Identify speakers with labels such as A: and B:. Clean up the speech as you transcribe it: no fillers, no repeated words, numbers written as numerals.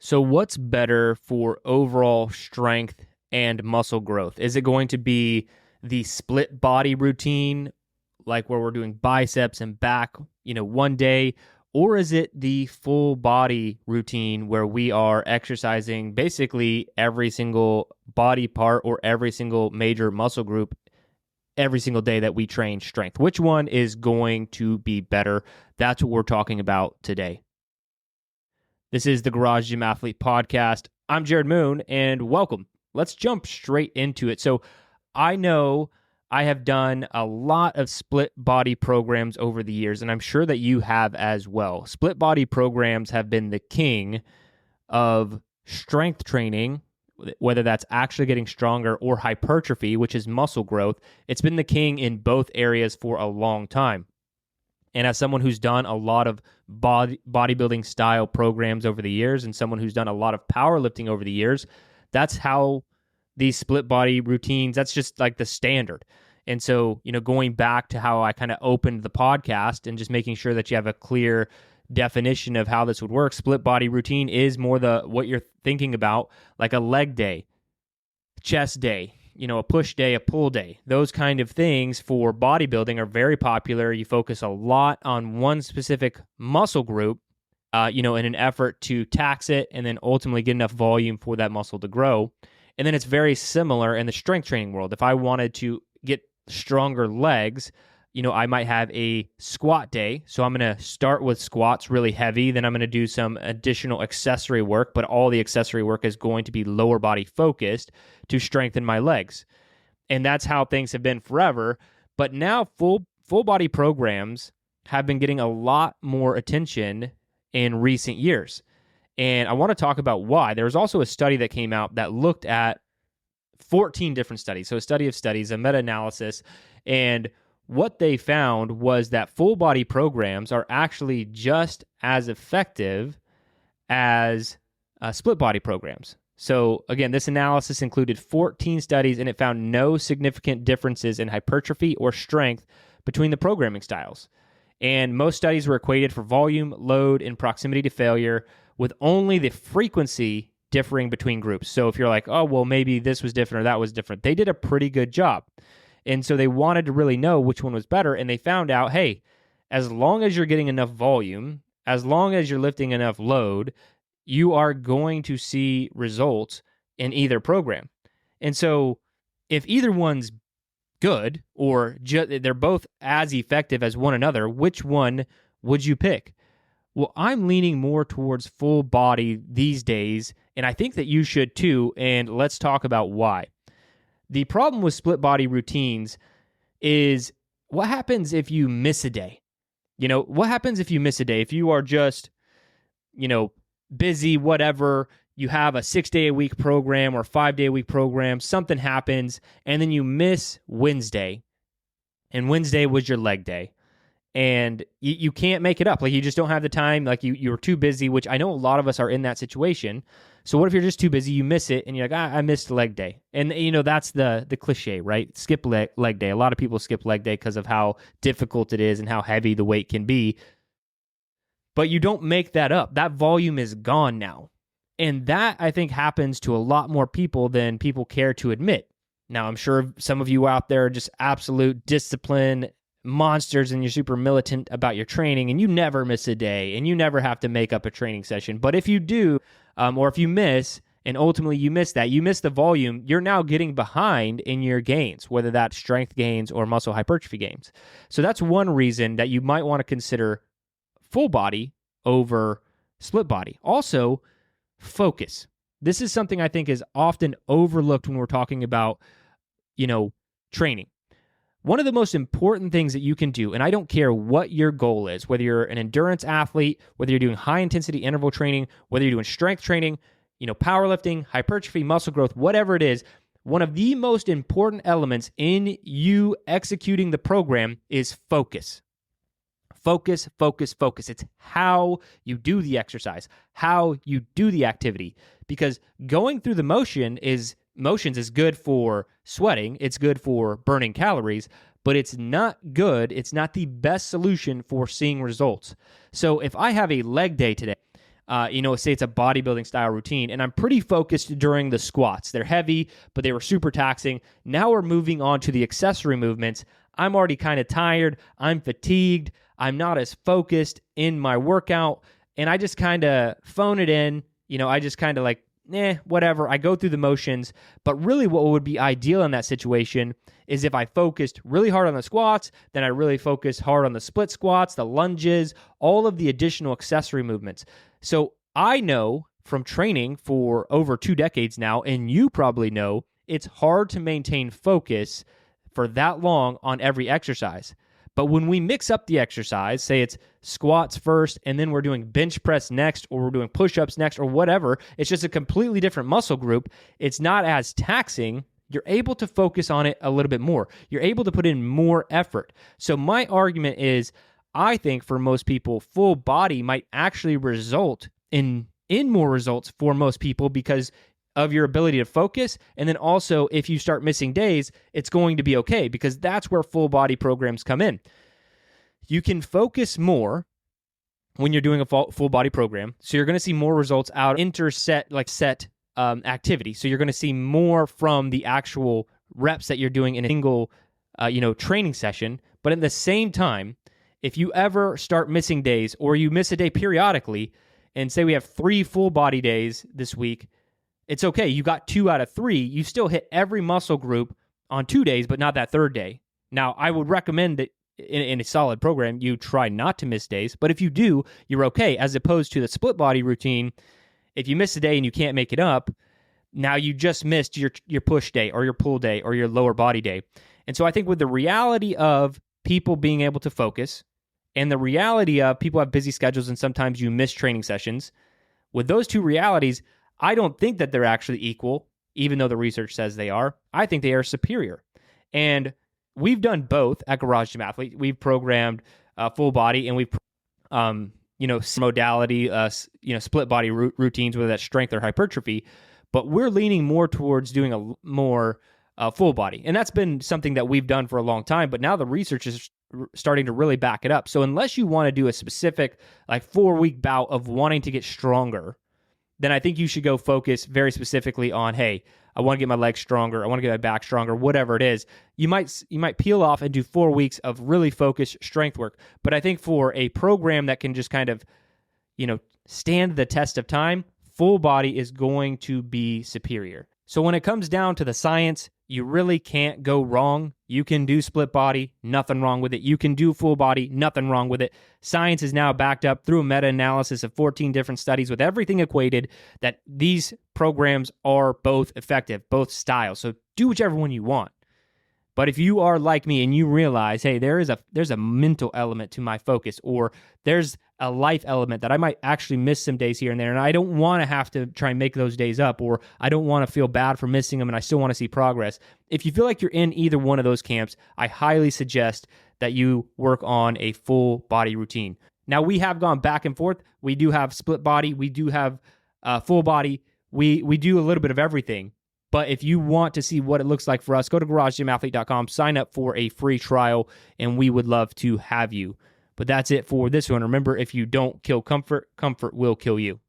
A: So what's better for overall strength and muscle growth? Is it going to be the split body routine, like where we're doing biceps and back, one day, or is it the full body routine where we are exercising basically every single body part or every single major muscle group every single day that we train strength? Which one is going to be better? That's what we're talking about today. This is the Garage Gym Athlete Podcast. I'm Jerred Moon, and welcome. Let's jump straight into it. So I know I have done a lot of split body programs over the years, and I'm sure that you have as well. Split body programs have been the king of strength training, whether that's actually getting stronger or hypertrophy, which is muscle growth. It's been the king in both areas for a long time. And as someone who's done a lot of bodybuilding style programs over the years and someone who's done a lot of powerlifting over the years, that's how these split body routines, that's just like the standard. And so, going back to how I kind of opened the podcast and just making sure that you have a clear definition of how this would work, split body routine is more what you're thinking about, like a leg day, chest day, a push day, a pull day. Those kind of things for bodybuilding are very popular. You focus a lot on one specific muscle group, in an effort to tax it and then ultimately get enough volume for that muscle to grow. And then it's very similar in the strength training world. If I wanted to get stronger legs, I might have a squat day. So I'm going to start with squats really heavy. Then I'm going to do some additional accessory work, but all the accessory work is going to be lower body focused to strengthen my legs. And that's how things have been forever. But now full body programs have been getting a lot more attention in recent years. And I want to talk about why. There was also a study that came out that looked at 14 different studies. So a study of studies, a meta-analysis, and what they found was that full body programs are actually just as effective as split body programs. So again, this analysis included 14 studies and it found no significant differences in hypertrophy or strength between the programming styles. And most studies were equated for volume, load, and proximity to failure, with only the frequency differing between groups. So if you're like, oh, well, maybe this was different or that was different, they did a pretty good job. And so they wanted to really know which one was better. And they found out, hey, as long as you're getting enough volume, as long as you're lifting enough load, you are going to see results in either program. And so if either one's good or they're both as effective as one another, which one would you pick? Well, I'm leaning more towards full body these days, and I think that you should too, and let's talk about why. The problem with split body routines is what happens if you miss a day? What happens if you miss a day? If you are just, busy, whatever, you have a 6-day-a-week program or 5-day-a-week program, something happens, and then you miss Wednesday, and Wednesday was your leg day, and you can't make it up. Like, you just don't have the time. Like, you're too busy, which I know a lot of us are in that situation. So what if you're just too busy, you miss it, and you're like, I missed leg day. And, that's the cliche, right? Skip leg day. A lot of people skip leg day because of how difficult it is and how heavy the weight can be. But you don't make that up. That volume is gone now. And that, I think, happens to a lot more people than people care to admit. Now, I'm sure some of you out there are just absolute discipline monsters and you're super militant about your training and you never miss a day and you never have to make up a training session. But if you do, or if you miss, and ultimately you miss the volume, you're now getting behind in your gains, whether that's strength gains or muscle hypertrophy gains. So that's one reason that you might want to consider full body over split body. Also, focus. This is something I think is often overlooked when we're talking about, training. One of the most important things that you can do, and I don't care what your goal is, whether you're an endurance athlete, whether you're doing high-intensity interval training, whether you're doing strength training, powerlifting, hypertrophy, muscle growth, whatever it is, one of the most important elements in you executing the program is focus. Focus, focus, focus. It's how you do the exercise, how you do the activity, because going through the motions is good for sweating, it's good for burning calories, but it's not the best solution for seeing results. So if I have a leg day today, say it's a bodybuilding style routine, and I'm pretty focused during the squats. They're heavy, but they were super taxing. Now we're moving on to the accessory movements. I'm already kind of tired. I'm fatigued. I'm not as focused in my workout, and I just kind of phone it in. I just kind of like, whatever. I go through the motions, but really what would be ideal in that situation is if I focused really hard on the squats, then I really focus hard on the split squats, the lunges, all of the additional accessory movements. So I know from training for over 2 decades now, and you probably know, it's hard to maintain focus for that long on every exercise. But when we mix up the exercise, say it's squats first, and then we're doing bench press next, or we're doing push-ups next, or whatever, it's just a completely different muscle group. It's not as taxing. You're able to focus on it a little bit more. You're able to put in more effort. So my argument is, I think for most people, full body might actually result in more results for most people because of your ability to focus. And then also, if you start missing days, it's going to be okay because that's where full body programs come in. You can focus more when you're doing a full body program. So you're going to see more results out set activity. So you're going to see more from the actual reps that you're doing in a single, training session. But at the same time, if you ever start missing days or you miss a day periodically, and say we have 3 full body days this week, it's okay. You got 2 out of 3. You still hit every muscle group on 2 days, but not that 3rd day. Now, I would recommend that in a solid program, you try not to miss days. But if you do, you're okay. As opposed to the split body routine, if you miss a day and you can't make it up, now you just missed your push day or your pull day or your lower body day. And so I think with the reality of people being able to focus and the reality of people have busy schedules and sometimes you miss training sessions, with those 2 realities, I don't think that they're actually equal, even though the research says they are. I think they are superior. And we've done both at Garage Gym Athlete. We've programmed full body and we've, modality, split body routines, whether that's strength or hypertrophy. But we're leaning more towards doing a more full body. And that's been something that we've done for a long time. But now the research is starting to really back it up. So unless you want to do a specific 4-week bout of wanting to get stronger, then I think you should go focus very specifically on, hey, I want to get my legs stronger, I want to get my back stronger, whatever it is. You might peel off and do 4 weeks of really focused strength work. But I think for a program that can just kind of, stand the test of time, full body is going to be superior. So when it comes down to the science, you really can't go wrong. You can do split body, nothing wrong with it. You can do full body, nothing wrong with it. Science is now backed up through a meta-analysis of 14 different studies with everything equated that these programs are both effective, both styles. So do whichever one you want. But if you are like me and you realize, hey, there's a mental element to my focus, or there's a life element that I might actually miss some days here and there, and I don't want to have to try and make those days up, or I don't want to feel bad for missing them and I still want to see progress. If you feel like you're in either one of those camps, I highly suggest that you work on a full body routine. Now, we have gone back and forth. We do have split body. We do have full body. We do a little bit of everything. But if you want to see what it looks like for us, go to garagegymathlete.com, sign up for a free trial, and we would love to have you. But that's it for this one. Remember, if you don't kill comfort, comfort will kill you.